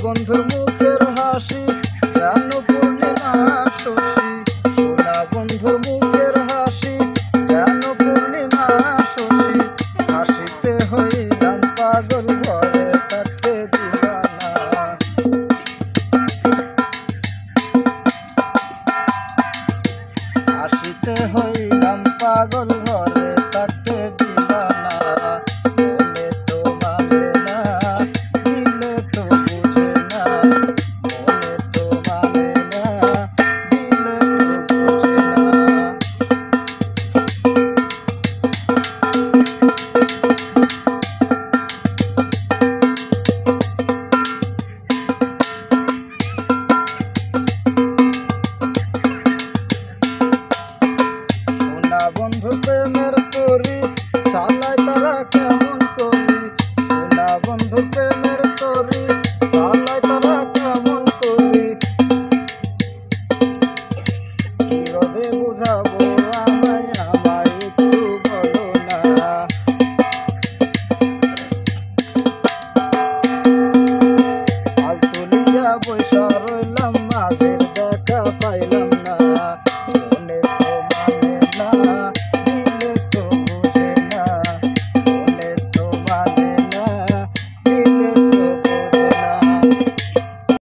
বন্ধুর মুখের হাসি যেন পূর্ণিমা শশী, সোনা বন্ধুর মুখের হাসি যেন পূর্ণিমা শশী। হাসিতে হইলাম পাগল ঘরে থাকতে দিবা না, হাসিতে হইলাম পাগল ঘরে থাকতে দিবা না। বলে তো মানে না, দিলে তো বুঝে না, বলে তো মানে না, দিলে তো বুঝে না। সোনা বন্ধু প্রেমের তরি চালায় তারা কেমন করি, সোনা বন্ধু প্রেমের তরি চালায় তারা কেমন করি। কিরবে বুঝাবো আমায়, আমায় একটু বলো না। হাল তুলিয়া বসে